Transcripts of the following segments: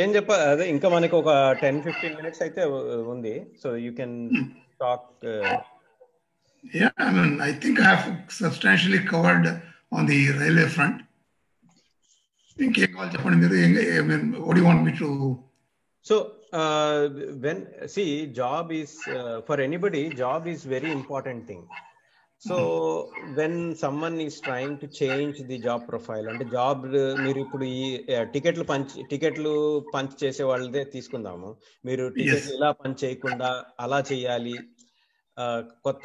ఏం అదే ఇంకా మనకు ఒక 10-15 minutes అయితే ఉంది. So you can talk. Yeah, I think I have substantially covered on the railway front. ఇంకేం కావాలి చెప్పండి మీరు. What do you want me to? So when job is for anybody, job is very important thing. So when someone is trying to change the job profile, అంటే job మీరు ఇప్పుడు ఈ టికెట్లు punch చేసే వాళ్ళదే తీసుకుందాము. మీరు టికెట్లు ఇలా పంచ్ చేయకుండా అలా చేయాలి, కొత్త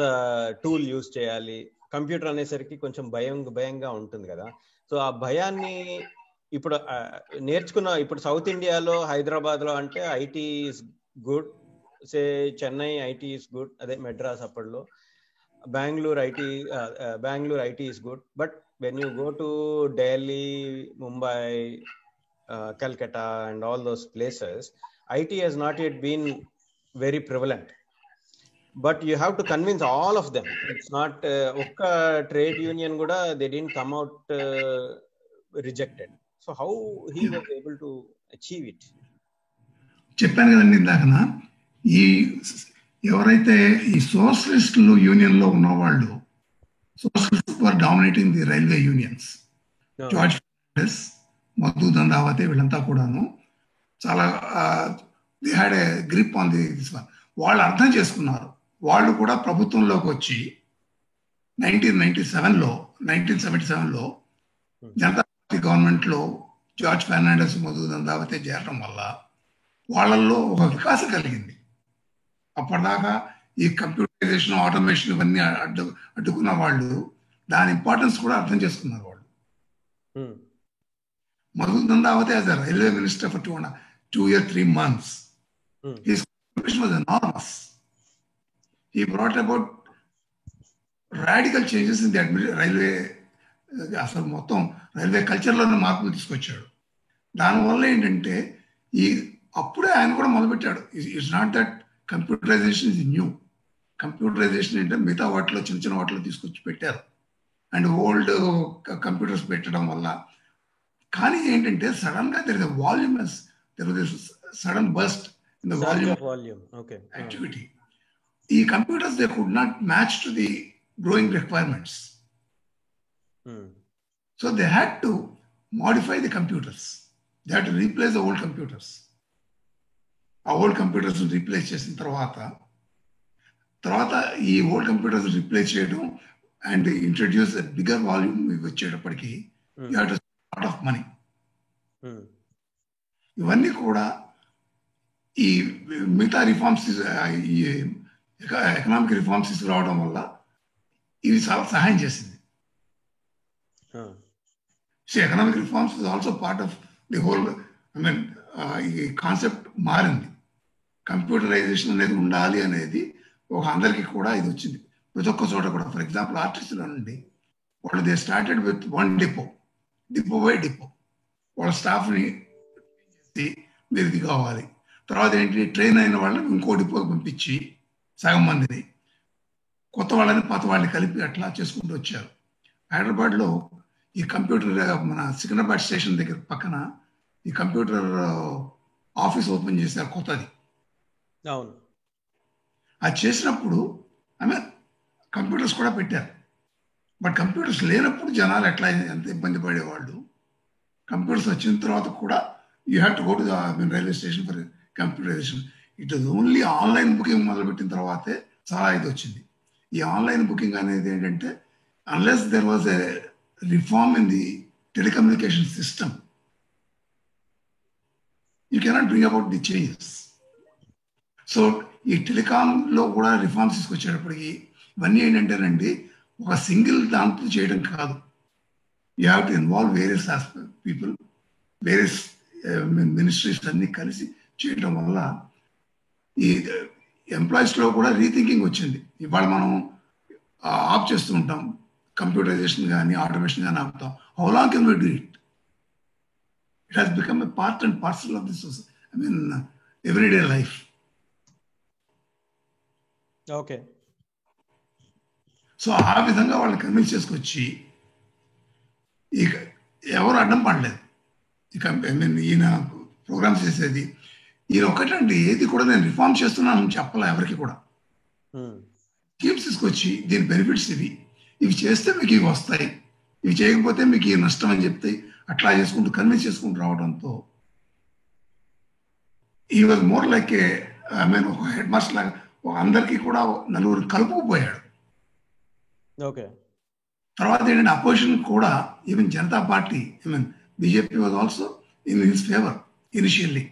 టూల్ యూజ్ చేయాలి. కంప్యూటర్ అనేసరికి కొంచెం భయంగా ఉంటుంది కదా. సో ఆ భయాన్ని ఇప్పుడు నేర్చుకున్న, ఇప్పుడు సౌత్ ఇండియాలో హైదరాబాద్ లో అంటే IT is good, say Chennai IT is good, అదే మెడ్రాస్ అప్పట్లో Bangalore IT is good, but when you go to Delhi, Mumbai, Calcutta and all those places, IT has not yet been very prevalent. But you have to convince all of them. It's not okka trade union kuda they didn't come out rejected. So how he was able to achieve it? చెప్పాను కదండి ఇందాకనా, ఈ ఎవరైతే ఈ సోషలిస్టులు union లో ఉన్నవాళ్ళు, socialist were dominating the railway unions. George Fernandes, Madhu Dandavate వీళ్ళంతా కూడాను చాలా they had a grip on this one. వాళ్ళు అర్థం చేసుకున్నారు. వాళ్ళు కూడా ప్రభుత్వంలోకి వచ్చి 1977లో జనతా పార్టీ గవర్నమెంట్లో జార్జ్ ఫెర్నాండెస్, మధు దండావతి చేరడం వల్ల వాళ్ళల్లో ఒక వికాసం కలిగింది. అప్పటిదాకా ఈ కంప్యూటరైజేషన్, ఆటోమేషన్ ఇవన్నీ అడ్డుకున్న వాళ్ళు దాని ఇంపార్టెన్స్ కూడా అర్థం చేసుకున్నారు వాళ్ళు. Madhu Dandavate as a railway minister for 2 years 3 months, his contribution was enormous. He brought about radical changes in the railway, అసలు మొత్తం రైల్వే కల్చర్లోనే మార్పులు తీసుకొచ్చాడు. దానివల్ల ఏంటంటే అప్పుడే ఆయన కూడా మొదలుపెట్టాడు. It's not that computerisation is new. Computerisation అంటే మిగతా వాటిలో చిన్న చిన్న వాటిలో తీసుకొచ్చి పెట్టారు, అండ్ ఓల్డ్ కంప్యూటర్స్ పెట్టడం వల్ల. కానీ ఏంటంటే సడన్ గా there is a volumes, there is sudden burst in the volume activity. ఈ computers they could not match to the growing requirements. So they had to modify the computers. They had to replace the old computers. ఆ old computers replace చేసిన తర్వాత ఈ old computers replace చేయడం and introduce bigger volume వచ్చేటప్పటికి you have to spend lot of money. ఇవన్నీ కూడా ఈ మిగతా రిఫార్మ్స్, ఈ ఎకనామిక్ రిఫార్మ్స్ తీసుకురావడం వల్ల ఇవి చాలా సహాయం చేసింది. So economic reforms is also part of the whole. ఈ కాన్సెప్ట్ మారింది. కంప్యూటరైజేషన్ అనేది ఉండాలి అనేది ఒక అందరికీ కూడా ఇది వచ్చింది ప్రతి ఒక్క చోట కూడా. ఫర్ ఎగ్జాంపుల్ ఆర్టిస్టులు అనండి, వాళ్ళు they started with 1 depot by depot. వాళ్ళ స్టాఫ్ని చేసి మీరు ఇది కావాలి, తర్వాత ఏంటి ట్రైన్ అయిన వాళ్ళని ఇంకో డిపోకి పంపించి సగం మందిని, కొత్త వాళ్ళని పాత వాళ్ళని కలిపి అట్లా చేసుకుంటూ వచ్చారు. హైదరాబాద్లో ఈ కంప్యూటర్, మన సికింద్రాబాద్ స్టేషన్ దగ్గర పక్కన ఈ కంప్యూటర్ ఆఫీస్ ఓపెన్ చేశారు కొత్తది. అవును, అది చేసినప్పుడు కంప్యూటర్స్ కూడా పెట్టారు. బట్ కంప్యూటర్స్ లేనప్పుడు జనాలు ఎంత ఇబ్బంది పడేవాళ్ళు. కంప్యూటర్స్ వచ్చిన తర్వాత కూడా you have to go to railway station for computerisation. It is only online booking మొదలుపెట్టిన తర్వాతే చాలా ఇది వచ్చింది. ఈ ఆన్లైన్ బుకింగ్ అనేది ఏంటంటే, unless there was a reform in the telecommunication system, you cannot bring about the changes. So ఈ టెలికాంలో కూడా రిఫార్మ్స్ తీసుకొచ్చేటప్పటికి ఇవన్నీ ఏంటంటేనండి, ఒక సింగిల్ దాంతో చేయడం కాదు. You have to involve various people, various ministries అన్ని కలిసి చేయడం వల్ల ఈ ఎంప్లాయీస్లో కూడా రీథింకింగ్ వచ్చింది. ఇవాళ మనం ఆప్ చేస్తూ ఉంటాం, కంప్యూటరైజేషన్ కానీ ఆటోమేషన్ కానీ ఆపుతాం. How long can we do it? It has become a part and parcel of this everyday life. Okay. So ఆ విధంగా వాళ్ళని కన్విన్స్ చేసుకొచ్చి ఇక ఎవరు అడ్డం పడలేదు. ఇక ఈయన ప్రోగ్రామ్స్ చేసేది. ఈయన ఒకటండి, ఏది కూడా నేను రిఫార్మ్ చేస్తున్నాను చెప్పాలా ఎవరికి కూడా. స్కీమ్స్ తీసుకొచ్చి దీని బెనిఫిట్స్ ఇవి చేస్తే మీకు ఇవి వస్తాయి, ఇవి చేయకపోతే మీకు ఈ నష్టం అని చెప్తే అట్లా చేసుకుంటూ కన్విన్స్ చేసుకుంటూ రావడంతో ఈ was more like I mean ఒక హెడ్ మాస్టర్ లాగా అందరికీ కూడా నలుగురు కలుపుకుపోయాడు. ఓకే. తర్వాత ఏంటంటే అపోజిషన్ కూడా even Janata Party I mean BJP was also in his favour initially.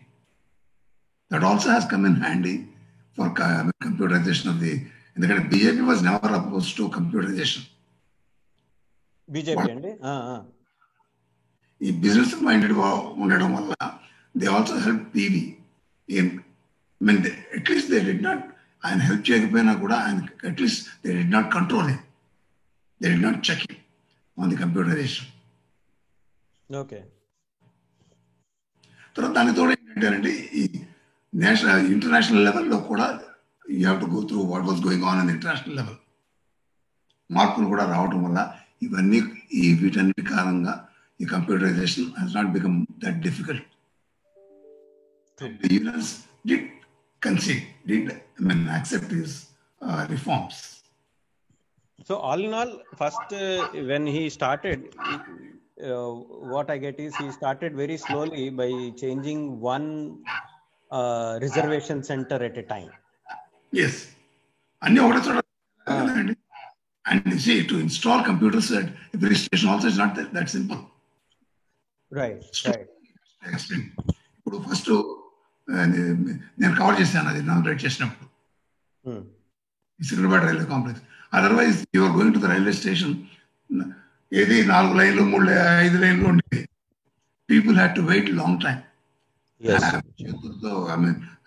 That also has come in handy for computerisation of the, ఎందుకంటే BJP was never oppose to computerisation. BJP అండి ఈ బిజినెస్ మైండెడ్ ఉండడం వల్ల they also help PV in mean at least they did not, ఆయన help చేయకపోయినా కూడా ఆయన at least they did not control him, they did not check him on the computerisation. Okay. తర్వాత దానితో ఏంటంటే ఈ నేషనల్ ఇంటర్నేషనల్ లెవెల్లో కూడా you have to go through what was going on in international level. మార్పులు కూడా రావడం వల్ల ఇవన్నీ వీటన్నిటి కారణంగా ఈ computerisation has not become that difficult. The unions did concede, accept his reforms. So all in all, first when he started, what I get is he started very slowly by changing one reservation center at a time. Yes. And you see, to install computers at every station also is not that simple. Right. ఇప్పుడు first నేను cover చేశాను అది inaugurate చేసినప్పుడు Secunderabad railway complex. Otherwise you're going to the railway station, ఏది 4 లైన్లు 5 లైన్లు ఉండేది. People had to wait long time.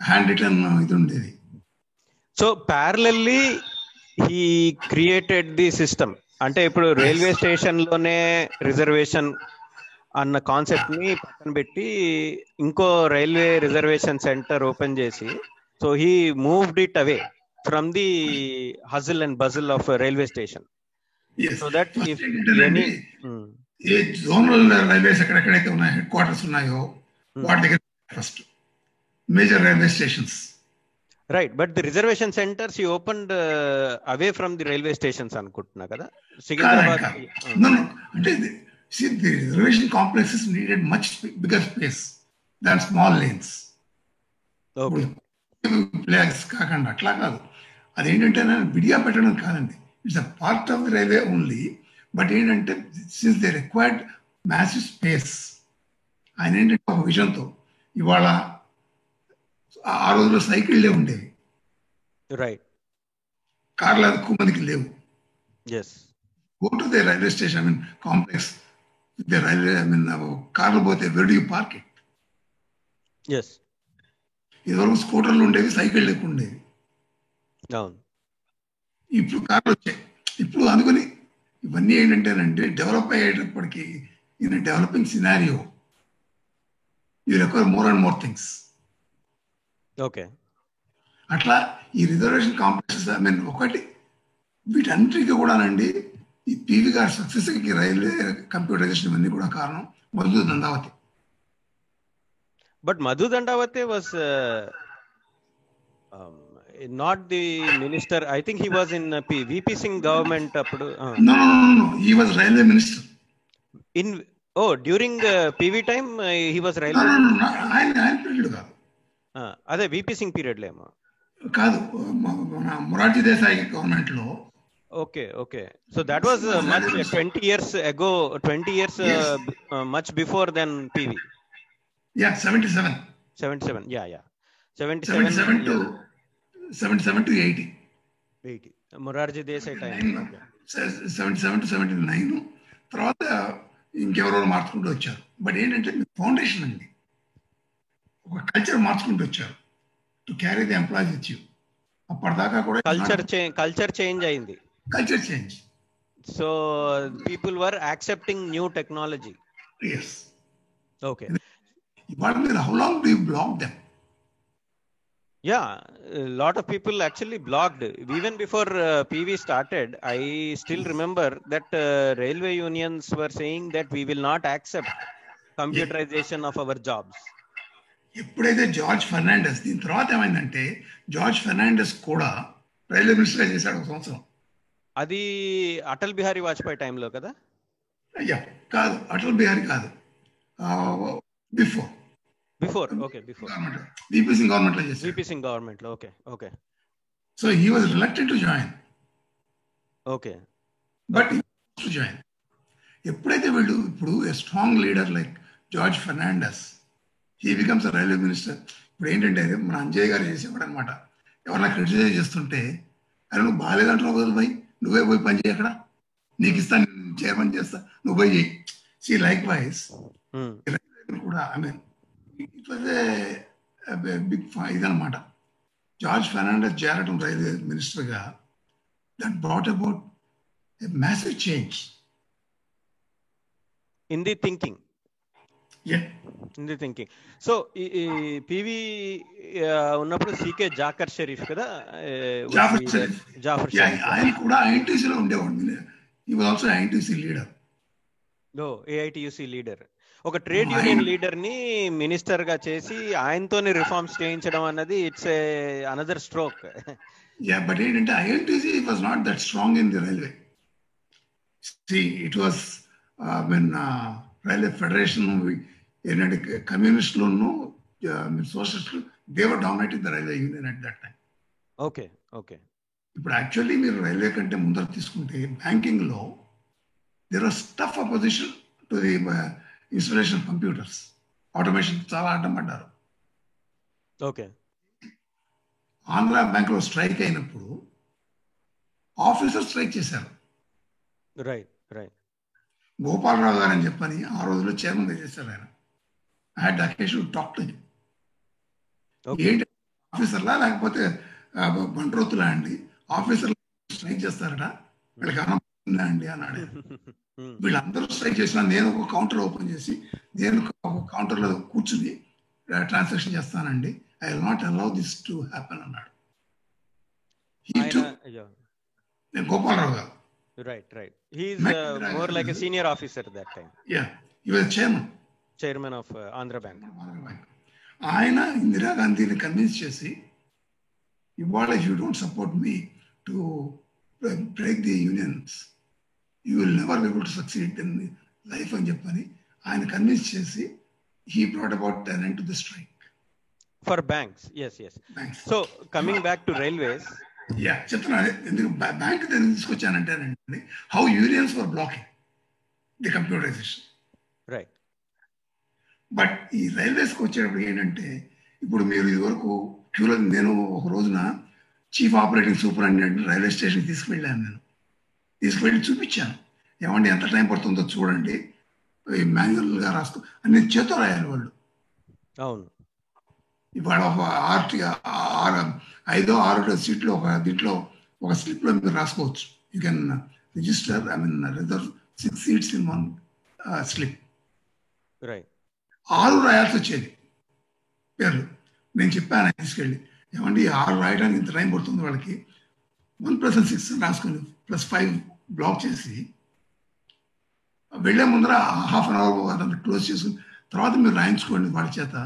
Hand return ఇది ఉండేది. So parallelly he created the system. అంటే ఇప్పుడు రైల్వే స్టేషన్ లోనే రిజర్వేషన్ అన్న కాన్సెప్ట్ ని పక్కన పెట్టి ఇంకో రైల్వే రిజర్వేషన్ సెంటర్ ఓపెన్ చేసి, so he moved it away from the hustle and బజిల్ of railway station. So that if any zonal railways ఎక్కడెక్కడైతే ఉన్నాయో హెడ్ క్వార్టర్స్ ఉన్నాయో వాటి దగ్గర first major railway stations. Right, but the reservation centers he opened away from the railway stations anukuntunna kada Sikindrabad. No, ante see the reservation complexes needed much bigger space than small lanes. Okay. Place కాకుండా అట్లా కాదు, అదేంటంటే విడిగా పెట్టడం కాదండి, it's a part of the railway only. But ఏంటంటే since they required massive space, ఆయన ఏంటంటే ఒక విజన్తో ఇవాళ ఆ రోజుల్లో సైకిళ్ళే ఉండేవి, రైట్, కార్లు ఎక్కువ మందికి లేవు. Go to the railway station, I mean complex, the railway, I mean కార్లు పోతే where do you park it? ఇదివరకు స్కూటర్లు ఉండేవి, సైకిళ్ళు ఎక్కువ ఉండేవి. ఇప్పుడు కార్లు వచ్చాయి. ఇప్పుడు అందుకని ఇవన్నీ ఏంటంటేనంటే డెవలప్ అయ్యేటప్పటికి in developing scenario you require more and more things. Okay, అట్లా ఈ రిజర్వేషన్ కాంప్లెక్సెస్, ఐ మీన్ ఒకటి వీటన్నిటికీ కూడానండి ఈ పివి గారి సక్సెస్కి రైల్వే కంప్యూటరైజేషన్ ఇవన్నీ కూడా కారణం Madhu Dandavate. But Madhu Dandavate was not the minister, I think he was in VP Singh government అప్పుడు. No, he was railway minister in during PV time he was railway. ఆయన పీరియడ్ కాదు, అదే విపి సింగ్ పీరియడ్ లేమో కాదు, మొరార్జీ దేశాయ్ గవర్నమెంట్ లో. Okay. So that was much 20 years ago, 20 years much before than PV. Yeah, 77. 77, yeah. 77 to 80. Morarji Desai time. 77 to 79. తర్వాత ఇంకెవరో మార్చుకుంటూ వచ్చారు. బట్ ఏంటంటే ఫౌండేషన్ అండి, ఒక కల్చర్ మార్చుకుంటూ వచ్చారు to carry the employees with you. అప్పటిదాకా కూడా కల్చర్ చేంజ్ అయింది. Culture change. So people were accepting new technology. Yes. Okay. But how long do you block them? Yeah, a lot of people actually blocked. Even before PV started, I still remember that railway unions were saying that we will not accept computerization of our jobs. ఎప్పుడైతే George Fernandes, దీని తర్వాత ఏమైందంటే George Fernandes కూడా railway మినిస్టర్గా చేశాడు ఒక సంవత్సరం. అది అటల్ బిహారీ వాజ్పేయి టైంలో కదా? అయ్యా కాదు, అటల్ బిహారీ కాదు, బిఫోర్ గవర్నమెంట్, విపి సింగ్ గవర్నమెంట్లో చేశాడు. విపి సింగ్ గవర్నమెంట్లో. Okay. So he was relucted to join. Okay. But to join. ఎప్పుడైతే వీళ్ళు ఇప్పుడు a strong leader like George Fernandes, he becomes a railway minister. ఇప్పుడు ఏంటంటే మన అంజయ్ గారు చేసేవాడు అనమాట, ఎవరన్నా క్రిటిసైజ్ చేస్తుంటే అరే నువ్వు బాగాలేదంటావు కదా పోయి, నువ్వే పోయి పని చేయి, అక్కడ నీకు ఇస్తాను, చైర్మన్ చేస్తా, నువ్వు పోయి చేయి. సి లైక్ వైజ్ కూడా I mean it was a big ఇదనమాట. జార్జ్ ఫెర్నాండెస్ చేరడం రైల్వే మినిస్టర్గా, that brought about a massive change in the thinking. So ఈ పివి ఉన్నప్పుడు సికే జాఫర్ షరీఫ్ కదా, జాఫర్ షరీఫ్ ఆయన కూడా ఐఎన్టీసీలో ఉండేవాడు. He was also INTUC leader. AITUC leader. ఒక ట్రేడ్ యూనియన్ లీడర్ ని మినిస్టర్ గా చేసి ఆయనతోనే రిఫార్మ్స్ చేయించడం అన్నది ఇట్స్ అనదర్ స్ట్రోక్. బట్ ఏంటంటే INTUC was not that strong in the railway. It was railway federation ఏంటంటే కమ్యూనిస్టులను సోషలిస్టులు they were dominating the railway union at that time. Okay. ఇప్పుడు యాక్చువల్లీ మీరు రైల్వే కంటే ముందర తీసుకుంటే బ్యాంకింగ్ లో there was tough opposition to the installation computers, automation చాలా అడ్డం పడ్డారు. ఓకే. ఆంధ్ర బ్యాంక్ లో స్ట్రైక్ అయినప్పుడు ఆఫీసర్ స్ట్రైక్ చేశారు. రైట్. గోపాలరావు గారు అని చెప్పని ఆ రోజుల్లో చైర్మన్ చేశారు ఆయన. I had the occasion to talk to him. ఏంటి ఆఫీసర్లా లేకపోతే బంట్రోతులా అండి, ఆఫీసర్లు స్ట్రైక్ చేస్తారట, వీళ్ళకి అనందా అండి అన్నాడు. వీళ్ళందరూ స్ట్రైక్ చేసినా నేను ఒక కౌంటర్ ఓపెన్ చేసి నేను ఒక కౌంటర్లో కూర్చుని ట్రాన్సాక్షన్ చేస్తానండి, I will not allow this to happen అన్నాడు. గోపాలరావు గారు. Right. He is more like a senior officer that time. Yeah, he was chairman of Andhra Bank. ఆయన ఇందిరా గాంధీని కన్విన్స్ చేసి, ఇవాళ if you don't support me to break the unions, you will never be able to succeed in life అని చెప్పని ఆయన convince చేసి he brought about an end to the strike. For banks, yes. Banks. So coming back to railways. చెప్తున్నా ఎందుకు bank తీసుకొచ్చానంటేనండి, how unions for blocking the computerisation. Right. But ఈ రైల్వేస్కి వచ్చేటప్పుడు ఏంటంటే, ఇప్పుడు మీరు ఇదివరకు క్యూలో, నేను ఒక రోజున చీఫ్ ఆపరేటింగ్ సూపరింటెండెంట్ రైల్వే స్టేషన్కి తీసుకువెళ్ళాను. నేను తీసుకువెళ్ళి చూపించాను, ఏమండి ఎంత టైం పడుతుందో చూడండి, మాన్యువల్గా రాసుకో అని చేతో రాయాలి వాళ్ళు. అవును. ఇవాళ ఒక 5-6 సీట్లు ఒక దీంట్లో ఒక స్లిప్లో మీరు రాసుకోవచ్చు. You can register, reserve 6 seats in one slip. Right. 6 రాయాల్సి వచ్చేది పేర్లు. నేను చెప్పాను తీసుకెళ్ళి, ఏమండి 6 రాయడానికి ఇంత టైం పడుతుంది వాళ్ళకి, 1+6 రాసుకొని +5 బ్లాక్ చేసి వెళ్లే ముందర ½ an hour అదంతా క్లోజ్ చేసుకుని తర్వాత మీరు రాయించుకోండి వాళ్ళ చేత,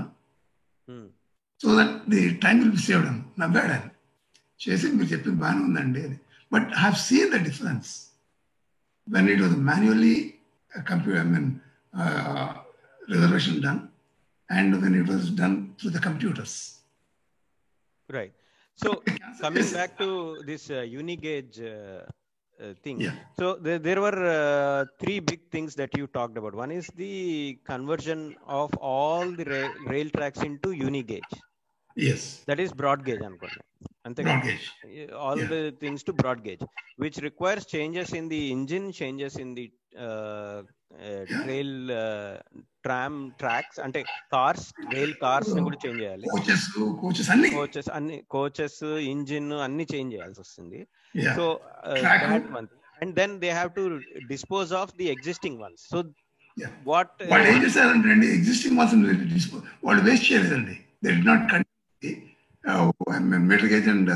so that the time will be saved అని నవ్వాడు ఆయన. చేసి మీరు చెప్పింది బాగానే ఉందండి అని. But I have seen the difference when it was manually reservation done and when it was done through the computers. Right. So coming back to this Unigauge thing. Yeah. So there were 3 big things that you talked about. One is the conversion of all the rail tracks into Unigauge. Yes. That is broad gauge anukunna. Broad gauge. All the things to broad gauge, which requires changes in the engine, changes in the rail tram tracks, ante cars, rail cars ni kuda change cheyali. Coaches anni coaches, engine anni change cheyalsi vastundi. So that one, and then they have to dispose of the existing ones. So what ఏం చేశారంటే existing ones వాళ్ళు waste చేయలేదండి. They did not continue metal gauge and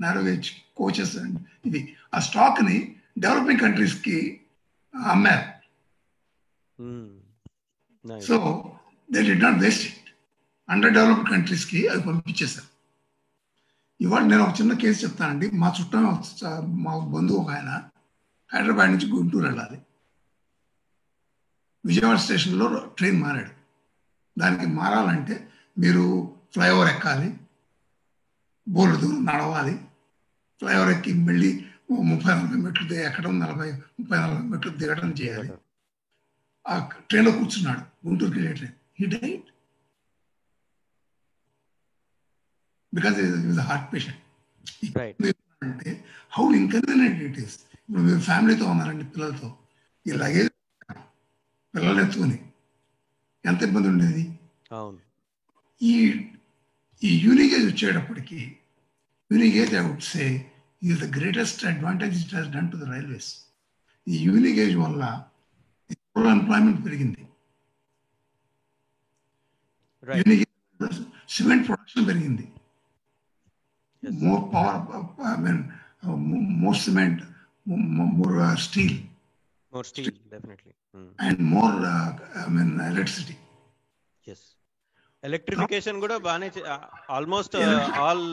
narrow gauge coaches and ఇది ఆ stock ని developing countries కి అమ్మారు. So they did not waste it. Under developed కంట్రీస్కి అవి పంపించేశారు. ఇవాళ నేను ఒక చిన్న కేసు చెప్తానండి. మా చుట్టం మా బంధువు ఒక ఆయన హైదరాబాద్ నుంచి గుంటూరు వెళ్ళాలి. విజయవాడ స్టేషన్లో ట్రైన్ మారాడు. దానికి మారాలంటే మీరు ఫ్లైఓవర్ ఎక్కాలి, బోర్డు దూరం నడవాలి, ఫ్లైఓవర్ ఎక్కి మళ్ళీ 30-40 మెట్లు ఎక్కడం, 30-40 మెట్లు దిగడం చేయాలి. ఆ ట్రైన్లో కూర్చున్నాడు, గుంటూరుకి వెళ్ళే train. He died because is heart patient. అంటే హౌ ఇన్కన్వీనియంట్ ఇట్ ఈస్. ఇప్పుడు మీరు ఫ్యామిలీతో ఉన్నారండి, పిల్లలతో, ఈ లగేజ్ పిల్లలు ఎత్తుకుని ఎంత ఇబ్బంది ఉండేది. ఈ యూనిగేజ్ వచ్చేటప్పటికి, unigauge I would say is the greatest advantage it has done to the railways. ఈ యూనిగేజ్ వల్ల రూరల్ ఎంప్లాయ్మెంట్ పెరిగింది, యూనిగేజ్ సిమెంట్ ప్రొడక్షన్ పెరిగింది, more power, I mean, more cement, more steel, definitely, and more, I mean, electricity. Yes, electrification kuda baane almost all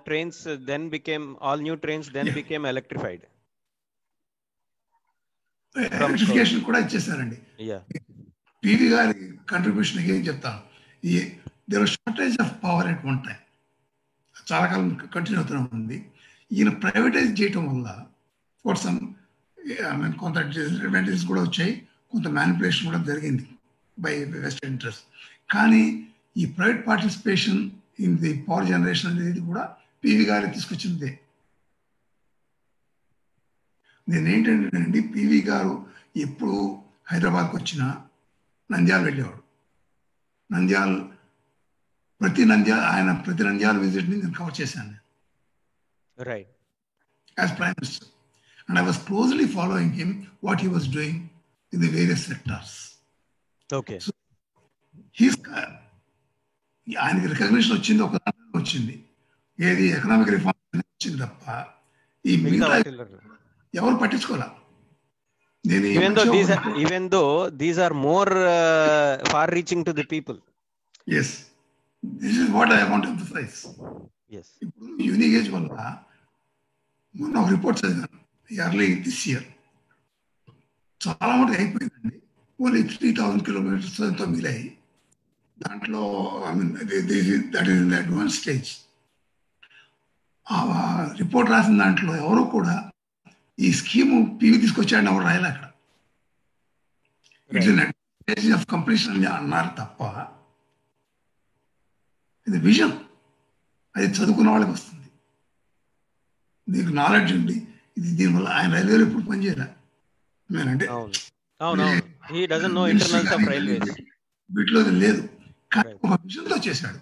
trains then became, all new trains then became electrified. Electrification kuda ichesarandi. PV గారి contribution ఏం చెప్తాను. There was shortage of power at one time. చాలా కాలం continue అవుతూనే ఉంది. ఈయన privatise చేయటం వల్ల కొంత డిసడ్వాంటేజెస్ కూడా వచ్చాయి, కొంత మ్యానిపులేషన్ కూడా జరిగింది బై వెస్టర్న్ ఇంట్రెస్ట్. కానీ ఈ private participation in the power generation అనేది కూడా పివి గారు తీసుకొచ్చిందే. నేనేంటంటే పివి గారు ఎప్పుడు హైదరాబాద్కి వచ్చినా నంద్యాల వెళ్ళేవాడు. ప్రతి నంద్యాల విజిట్ ని నేను కవర్ చేశాను, right, as prime minister. And I was closely following him, what he was doing in the various sectors. Okay, so ఆయనకి రికగ్నిషన్ వచ్చింది, ఒక దాంట్లో వచ్చింది, ఏది ఎకనామిక్ రిఫార్మ్ వచ్చింది తప్ప ఈ మిగతా ఎవరు పట్టించుకోలే. even though these are more far reaching to the people. Yes, this is what I want to emphasize. Yes, ఇప్పుడు యూనిగేజ్ వల్ల మొన్న ఒక రిపోర్ట్ చదివాను ఎర్లీ దిస్ ఇయర్, చాలా మటుకు అయిపోయిందండి. ఓన్లీ 3000 కిలోమీటర్స్ ఎంతో మిగిలాయి. దాంట్లో I mean that is in the advance stage. ఆ రిపోర్ట్ రాసిన దాంట్లో ఎవరు కూడా ఈ స్కీము పివి తీసుకొచ్చాడని ఎవరు రాయాలి అక్కడ. It's in advance of completion అని అన్నారు తప్ప ఇది విజన్, అది చదువుకున్న వాళ్ళకి వస్తుంది. నీకు నాలెడ్జ్ ఉంది, ఇది దీనివల్ల ఆయన రైల్వేలో ఎప్పుడు పనిచేయాలి అంటే వీటిలో లేదు, కానీ ఒక విజన్తో చేశాడు.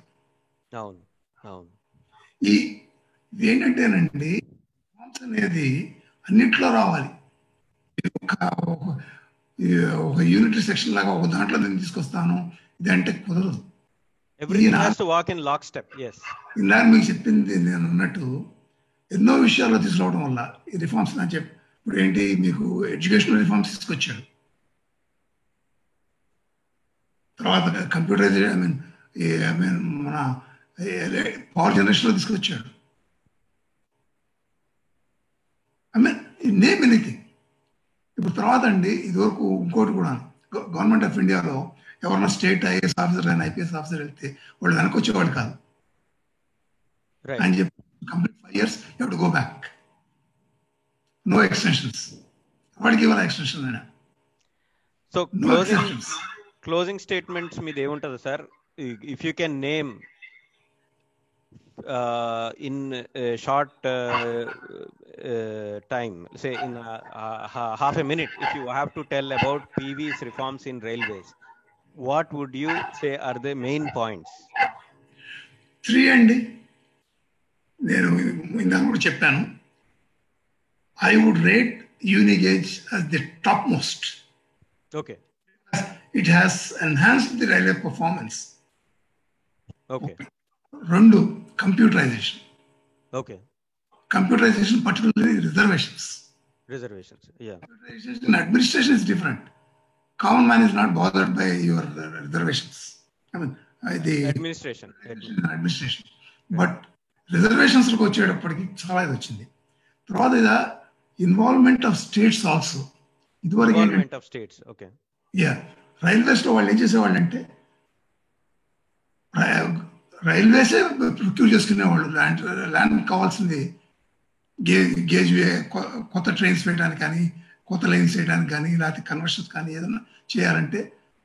ఏంటంటేనండి అనేది అన్నిట్లో రావాలి. ఒక యూనిటరీ సెక్షన్ లాగా ఒక దాంట్లో నేను తీసుకొస్తాను ఇదంటే కుదరదు. ఇందాక మీకు చెప్పింది నేను అన్నట్టు ఎన్నో విషయాల్లో తీసుకురావడం వల్ల ఈ రిఫార్మ్స్ నా ఇప్పుడు ఏంటి మీకు ఎడ్యుకేషనల్ రిఫార్మ్స్ తీసుకొచ్చాడు, తర్వాత కంప్యూటరైజేషన్ ఐ మీన్ మన పవర్ జనరేషన్లో తీసుకొచ్చాడు. I mean name anything. ఇప్పుడు తర్వాత అండి ఇదివరకు ఇంకోటి కూడా గవర్నమెంట్ ఆఫ్ ఇండియాలో ఎవరన్నా స్టేట్ ఐఏఎస్ ఆఫీసర్ అయినా ఐపీఎస్ ఆఫీసర్ వెళ్తే వాళ్ళు వెనక్కి వచ్చేవాళ్ళు కాదు అని చెప్పి complete 5 years you have to go back, no extensions. వాడికి ఇవ్వాలి ఎక్స్టెన్షన్ అయినా. సో క్లోజింగ్ స్టేట్మెంట్స్ మీద ఏముంటుంది sir? If you can name in a short time, say in half a minute, if you have to tell about PV's reforms in railways, what would you say are the main points? 3 అండి. నేను ఇందాక కూడా చెప్పాను, I would rate Unigauge as the topmost. Okay. It has enhanced the railway performance. Okay. 2, computerization. Okay. Computerization, particularly reservations. Yeah. Computerization in administration is different. Common man is not bothered by your reservations. I mean, ఇది administration. But రిజర్వేషన్స్కి వచ్చేటప్పటికి చాలా ఇది వచ్చింది. తర్వాత ఇది involvement of states also. ఇదివరకు railways లో వాళ్ళు ఏం చేసేవాళ్ళు అంటే రైల్వేసే ప్రొక్యూర్ చేసుకునేవాళ్ళు. ల్యాండ్ కావాల్సింది గేజ్ వే, కొత్త ట్రైన్స్ వేయడానికి కానీ, కొత్త లైన్స్ వేయడానికి కానీ, లేకపోతే కన్వర్షన్స్ కానీ ఏదైనా చేయాలంటే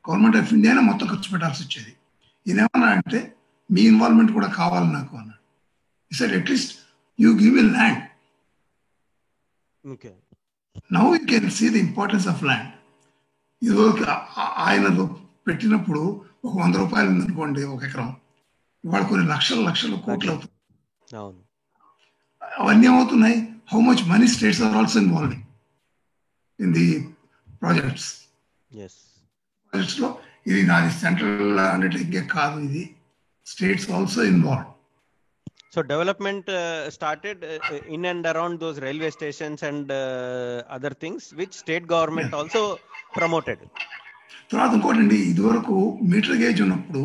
గవర్నమెంట్ ఆఫ్ ఇండియానే మొత్తం ఖర్చు పెట్టాల్సి వచ్చేది. ఈయనేమన్నా అంటే మీ ఇన్వాల్వ్మెంట్ కూడా కావాలి నాకు అన్నాడు. ఈ sir at least you give a land. Now you can see the importance of land. ఇదిగో ఆయన పెట్టినప్పుడు ఒక 100 రూపాయలు ఉందనుకోండి ఒక ఎకరం, ఇవాళ కొన్ని లక్షల కోట్లు అవుతుంది. అవన్నీ ఏమవుతున్నాయి? How much money states are also involving in the projects. Projects లో ఇది నాది సెంట్రల్ అండర్టేకింగ్ కాదు, ఇది states also involve. So development started in and around those railway stations and other things which state government also promoted. తర్వాత ఇంకోటండి, ఇదివరకు metre gauge ఉన్నప్పుడు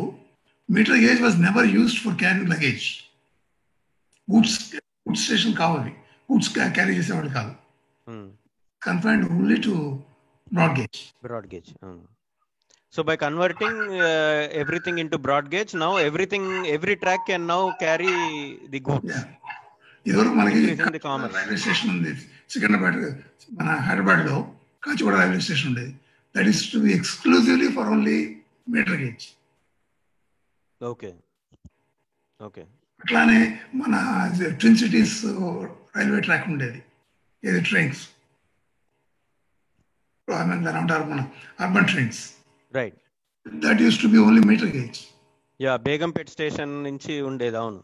metre gauge was never used for carrying luggage. Goods station కావాలి, goods carry చేసేవాళ్ళు కాదు. Confined only to broad gauge. So by converting everything into broad gauge, now every track can now carry the goods. ఇదివరకు మనకి railway station ఉంది సికింద్రాబాద్, మన హైదరాబాద్ లో Kachiguda railway station ఉండేది. That is to be exclusively for only metre gauge. Okay. అట్లానే మన twin cities railway track ఉండేది, ఏది ట్రైన్స్ అంటారు మన urban trains. Right. That used to be only meter gauge. Yeah, Begumpet station నుంచి ఉండేది. అవును.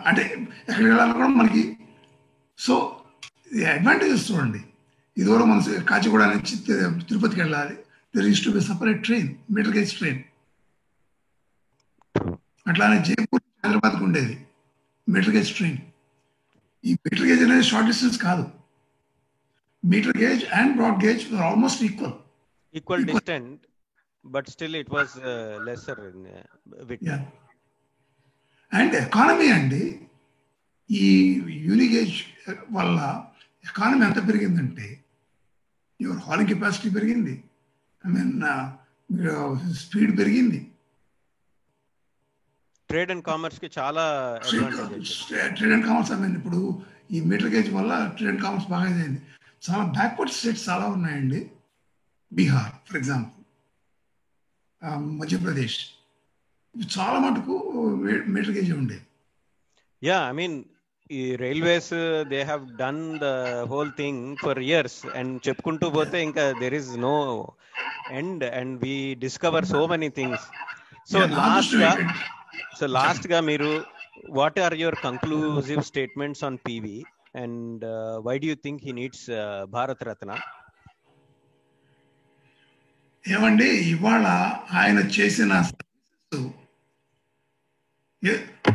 అంటే ఎక్కడికి వెళ్ళాలి కూడా మనకి. సో ఇది అడ్వాంటేజెస్ చూడండి. ఇదివరకు మన కాచిగూడ నుంచి తిరుపతికి వెళ్ళాలి, there use to be separate train, metre gauge train. అట్లానే జైపూర్ హైదరాబాద్కి ఉండేది మీటర్ గేజ్ ట్రైన్. ఈ మీటర్ గేజ్ అనేది షార్ట్ డిస్టెన్స్ కాదు. Metre gauge and broad gauge are almost equal distance, but still it was lesser in width. And economy అండి, ఈ unigauge వల్ల economy ఎంత పెరిగిందంటే యువర్ హాలింగ్ కెపాసిటీ పెరిగింది, స్పీడ్ పెరిగింది. ట్రేడ్ అండ్ కామర్స్ కి చాలా ట్రేడ్ అండ్ కామర్స్ ఇప్పుడు ఈ మీటర్ గేజ్ వల్ల ట్రేడ్ అండ్ కామర్స్ బాగా అయింది. చాలా బ్యాక్వర్డ్ స్టేట్స్ చాలా ఉన్నాయండి. బీహార్ ఫర్ ఎగ్జాంపుల్, మధ్యప్రదేశ్, చాలా మటుకు మీటర్ గేజ్ ఉండేది. ఐ మీన్ ఈ railways they have done the whole thing for years and చెప్పుకుంటూ పోతే ఇంకా there is no end and we discover so many things. So last గా మీరు what are your conclusive statements on PV and why do you think he needs Bharat Ratna? ఏమండి, ఇవాళ ఆయన చేసిన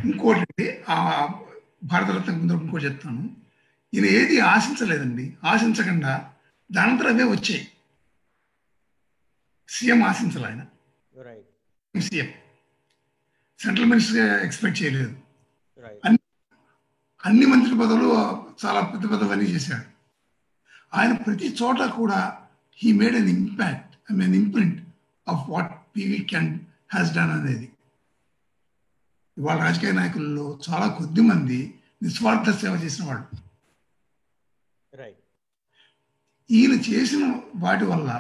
ఇంకోటి భారతరత్న ముందు ఇంకోటి చెప్తాను. ఈయన ఏది ఆశించలేదండి, ఆశించకుండా దానంతరం అవే వచ్చాయి. సీఎం ఆశించాలి, ఆయన సీఎం సెంట్రల్ మినిస్టర్ ఎక్స్పెక్ట్ చేయలేదు. అన్ని మంత్రి పదవులు చాలా పెద్ద పని చేశాడు ఆయన. ప్రతి చోట కూడా he made an impact, imprint of what PV has done అనేది. ఇవాళ రాజకీయ నాయకుల్లో చాలా కొద్ది మంది నిస్వార్థ సేవ చేసిన వాళ్ళు. ఈయన చేసిన వాటి వల్ల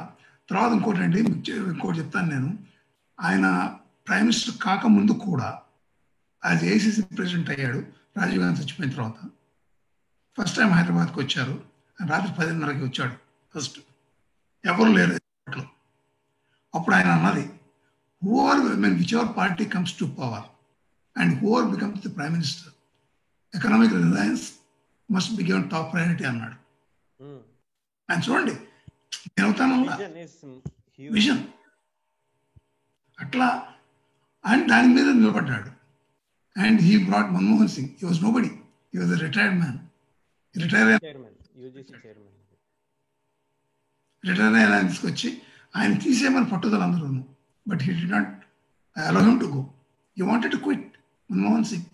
తర్వాత ఇంకోటి చెప్తాను నేను. ఆయన ప్రైమ్ మినిస్టర్ కాకముందు కూడా యాజ్ ఏఐసిసి ప్రెసిడెంట్ అయ్యాడు. రాజీవ్ గాంధీ చచ్చిపోయిన తర్వాత ఫస్ట్ టైం హైదరాబాద్కి వచ్చారు. రాత్రి 10:30కి వచ్చాడు ఫస్ట్, ఎవరు లేరు. అప్పుడు ఆయన అన్నది, whichever party comes to power and whoever becomes the prime minister, economic reliance must be given top priority అన్నాడు. ఆయన చూడండి, విజన్ అట్లా అండ్ దాని మీద నిలబడ్డాడు. And he brought Manmohan Singh. He was nobody, he was a retired man. Retire అయ్యాలని తీసుకొచ్చి ఆయన తీసేయమని పట్టుదల అందరూ, but he did not allow him to go. He wanted to quit. Manmohan Singh.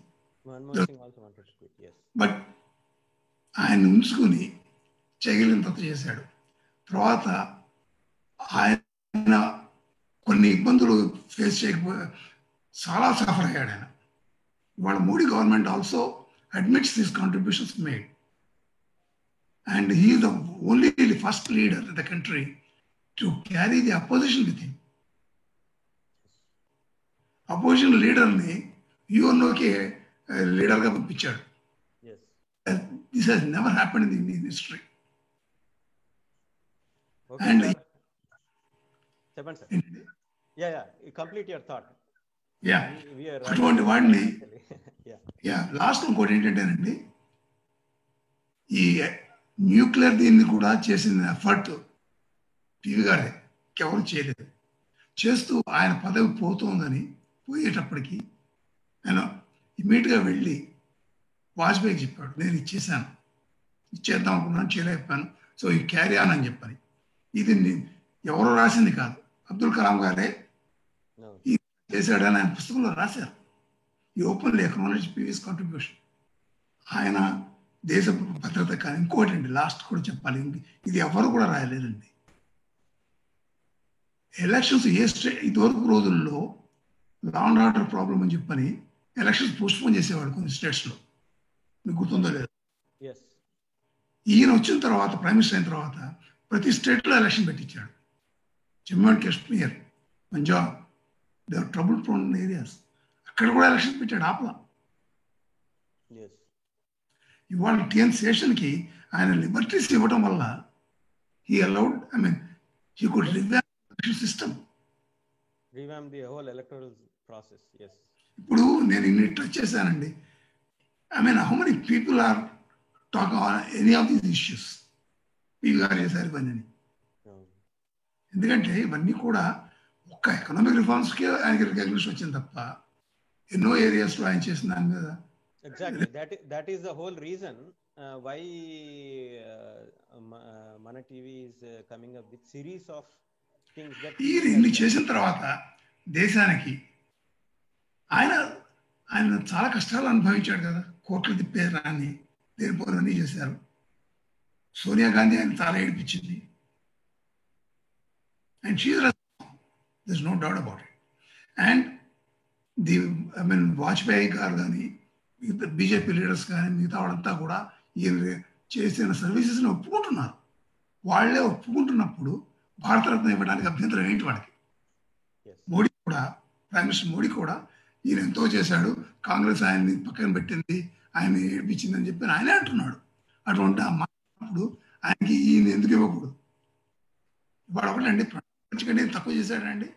Manmohan Singh also wanted to quit, yes. But ఆయన ఉంచుకుని చేయగలిగినంత చేశాడు. తర్వాత ఆయన కొన్ని ఇబ్బందులు ఫేస్ చేయకపోతే చాలా సఫర్ అయ్యాడు ఆయన. ఇవాళ Modi government also admits this contributions made. And he is the only first leader in the country to carry the opposition with him. Opposition leader ni UNO-ki leader ga పంపించాడు. Yes. This has never happened in Indian history. Okay, And చెప్పండి sir. Yeah, you complete your thought. Yeah. We are అటువంటి వాడిని yeah. Last ఇంకోటి ఏంటంటేనండి, ఈ nuclear దీన్ని కూడా చేసిన ఎఫర్ట్ పివి గారే, ఎవరు చేయలేదు. చేస్తూ ఆయన పదవి పోతుందని పోయేటప్పటికి ఆయన ఇమీడియట్గా వెళ్ళి వాజ్పేయికి చెప్పాడు, నేను ఇచ్చేసాను, ఇచ్చేద్దాం అనుకున్నాను, చేయలేకపోయాను, సో ఈ క్యారీ ఆన్ అని చెప్పని. ఇది ఎవరో రాసింది కాదు, అబ్దుల్ కలాం గారే చేశాడని ఆయన పుస్తకంలో రాశారు. ఈ ఓపెన్లీ ఎకనాలజీ పివిస్ కాంట్రిబ్యూషన్. ఆయన దేశ భద్రత కానీ ఇంకోటి అండి, లాస్ట్ కూడా చెప్పాలి, ఇది ఎవరు కూడా రాయలేదండి. ఎలక్షన్స్ ఇదివరకు రోజుల్లో లా అండ్ ఆర్డర్ ప్రాబ్లం అని చెప్పని ఎలక్షన్స్ పోస్ట్పోన్ చేసేవాడు కొన్ని స్టేట్స్లో, మీకు గుర్తుందో లేదు. ఈయన వచ్చిన తర్వాత, ప్రైమ్ మినిస్టర్ అయిన తర్వాత ప్రతి స్టేట్లో ఎలక్షన్ పెట్టించాడు. Jammu and Kashmir, Punjab, they are trouble prone areas, అక్కడ కూడా ఎలక్షన్ పెట్టాడు ఆపలా. ఇవాళ టిఎన్ శేషన్కి ఆయన లిబర్టీస్ ఇవ్వడం వల్ల he allowed, I mean he could revamp election system. ఇప్పుడు నేను ఇన్ని టచ్ చేశానండి. I mean how many people or talk on any of these issues. PV గారు చేశారు ఇవన్నీ. ఎందుకంటే ఇవన్నీ కూడా ఒక్క ఎకనామిక్ రిఫార్మ్స్కే ఆయనకి రికగ్నిషన్ వచ్చింది తప్ప ఎన్నో ఏరియాస్లో ఆయన చేసిన దాని మీద. Exactly. That is the whole reason why Mana TV is coming up with series of things that ఇన్ని చేసిన తర్వాత దేశానికి ఆయన చాలా కష్టాలు అనుభవించాడు కదా. కోట్లు తిప్పారు, అని దేనిపోరు అన్నీ చేశారు. సోనియా గాంధీ ఆయన చాలా ఏడిపించింది. And she is there's no doubt about it. And Vajpayee గారు కానీ బీజేపీ లీడర్స్ కానీ మిగతా వాళ్ళంతా కూడా ఈయన చేసిన సర్వీసెస్ని ఒప్పుకుంటున్నారు. వాళ్ళే ఒప్పుకుంటున్నప్పుడు భారతరత్న ఇవ్వడానికి అభ్యంతరం ఏంటి వాళ్ళకి? మోడీ కూడా, ప్రైమ్ మినిస్టర్ మోడీ కూడా ఈయన ఎంతో చేశాడు, కాంగ్రెస్ ఆయన్ని పక్కన పెట్టింది, ఆయన ఏడిపించింది అని చెప్పి ఆయనే అంటున్నాడు. అటువంటి మాట్లాడినప్పుడు ఆయనకి ఈయన ఎందుకు ఇవ్వకూడదు? ఇవాళ ఒకటండి, కంటే తక్కువ చేశాడండి.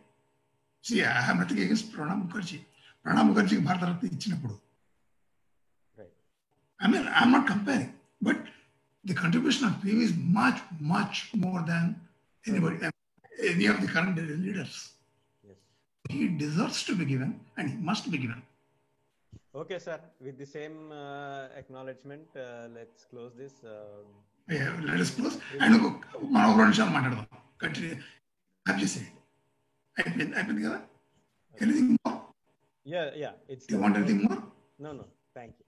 Nothing against Pranab Mukherjee. ప్రణబ్ ముఖర్జీకి భారతరత్న ఇచ్చినప్పుడు I'm not comparing, but the contribution of PV is much, much more than any of the current leaders. Yes. He deserves to be given, and he must be given. Okay, sir. With the same acknowledgement, let's close this. Yeah, let us close. And మనం ఒక 2 నిమిషాలు మాట్లాడదాం. Continue చేసి అయిపోయింది కదా. Anything more? Yeah. Do you want anything more? No. Thank you.